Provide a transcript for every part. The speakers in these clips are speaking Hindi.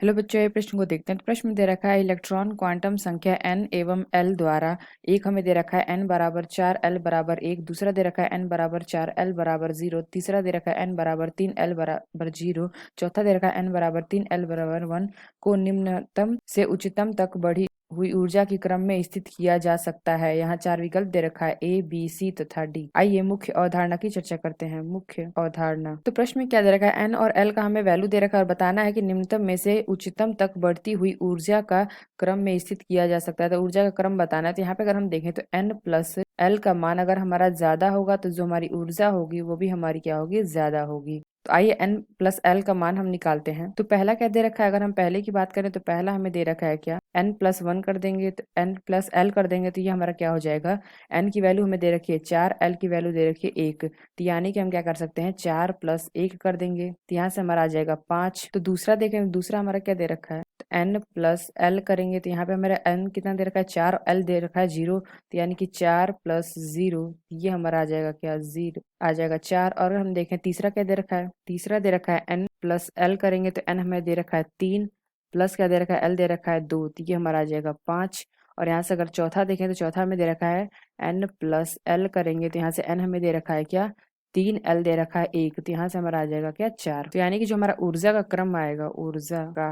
हेलो बच्चों, ये प्रश्न को देखते हैं। तो प्रश्न में दे रखा है इलेक्ट्रॉन क्वांटम संख्या n एवं l द्वारा एक हमें दे रखा है n बराबर 4 l बराबर 1, दूसरा दे रखा है n बराबर 4 l बराबर 0, तीसरा दे रखा है n बराबर 3 l बराबर 0, चौथा दे रखा है n बराबर 3 l बराबर 1 को निम्नतम से उच्चतम तक बढ़ी हुई ऊर्जा के क्रम में स्थित किया जा सकता है। यहाँ चार विकल्प दे रखा है A, B, C तथा D। आइए मुख्य अवधारणा की चर्चा करते हैं। मुख्य अवधारणा। तो प्रश्न में क्या दे रखा है, n और l का हमें वैल्यू दे रखा है और बताना है कि निम्नतम में से उच्चतम तक बढ़ती हुई ऊर्जा का क्रम में स्थित किया जा सकता है। तो ऊर्जा का क्रम बताना है। तो यहाँ पे अगर हम देखें तो n प्लस l का मान अगर हमारा ज्यादा होगा तो जो हमारी ऊर्जा होगी वो भी हमारी क्या होगी, ज्यादा होगी। तो आइए n प्लस l का मान हम निकालते हैं। तो पहला क्या दे रखा है, अगर हम पहले की बात करें तो पहला हमें दे रखा है क्या, n प्लस 1 कर देंगे तो n प्लस l कर देंगे तो ये हमारा क्या हो जाएगा, n की वैल्यू हमें दे रखी है 4, l की वैल्यू दे रखी है 1। तो यानी कि हम क्या कर सकते हैं, 4 प्लस 1 कर देंगे तो यहाँ से हमारा आ जाएगा 5। तो दूसरा देखें, दूसरा हमारा क्या दे रखा है, तो n प्लस l करेंगे तो यहाँ पे हमारा n कितना दे रखा है, 4, l दे रखा है 0। तो यानी कि 4 प्लस 0, ये हमारा आ जाएगा क्या, 0 आ जाएगा 4। और हम देखें तीसरा क्या दे रखा है, तीसरा दे रखा है n प्लस l करेंगे तो n हमें दे रखा है 3, प्लस क्या दे रखा है, l दे रखा है 2, तो ये हमारा आ जाएगा 5। और यहाँ से अगर चौथा देखें तो चौथा हमें दे रखा है n प्लस l करेंगे तो यहाँ से n हमें दे रखा है क्या, 3, l दे रखा है 1, तो यहाँ से हमारा आ जाएगा क्या, 4। तो यानी कि जो हमारा ऊर्जा का क्रम आएगा, ऊर्जा का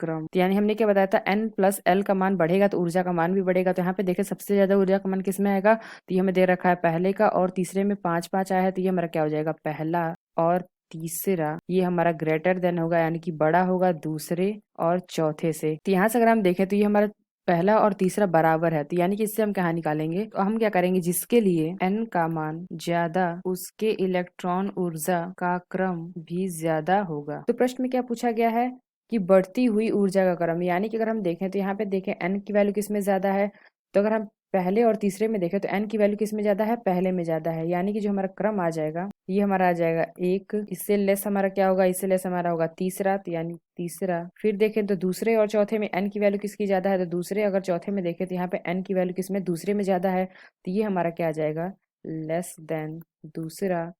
क्रम, तो यानी हमने क्या बताया था, n प्लस l का मान बढ़ेगा तो ऊर्जा का मान भी बढ़ेगा। तो यहाँ पे देखें सबसे ज्यादा ऊर्जा का मान किस में आएगा, तो ये हमें दे रखा है पहले का, और तीसरे में 5 5 आया है, तो ये हमारा क्या हो जाएगा, पहला और तीसरा ये हमारा ग्रेटर देन होगा, यानी कि बड़ा होगा दूसरे और चौथे से। तो यहाँ से अगर हम देखें तो ये हमारा पहला और तीसरा बराबर है, तो यानी कि इससे हम क्या निकालेंगे, तो हम क्या करेंगे, जिसके लिए n का मान ज्यादा उसके इलेक्ट्रॉन ऊर्जा का क्रम भी ज्यादा होगा। तो प्रश्न में क्या पूछा गया है कि बढ़ती हुई ऊर्जा का क्रम, यानी कि अगर हम देखें तो यहाँ पे देखें n की वैल्यू किस में ज्यादा है, तो अगर हम पहले और तीसरे में देखें तो n की वैल्यू किस में ज्यादा है, पहले में ज्यादा है। यानी कि जो हमारा क्रम आ जाएगा ये हमारा आ जाएगा 1, इससे लेस हमारा क्या होगा, इससे लेस हमारा होगा तीसरा, तो यानी तीसरा। फिर देखें तो दूसरे और चौथे में n की वैल्यू किसकी ज्यादा है, तो दूसरे अगर चौथे में देखें तो यहाँ पे n की वैल्यू किसमें, दूसरे में ज्यादा है, तो ये हमारा क्या आ जाएगा, लेस देन दूसरा।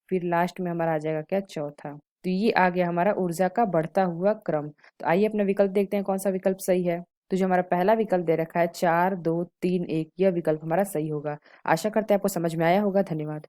फिर लास्ट में हमारा आ जाएगा क्या, चौथा। तो ये आ गया हमारा ऊर्जा का बढ़ता हुआ क्रम। तो आइए अपना विकल्प देखते हैं कौन सा विकल्प सही है। तो जो हमारा पहला विकल्प दे रखा है 4 2 3 1, यह विकल्प हमारा सही होगा। आशा करते हैं आपको समझ में आया होगा। धन्यवाद।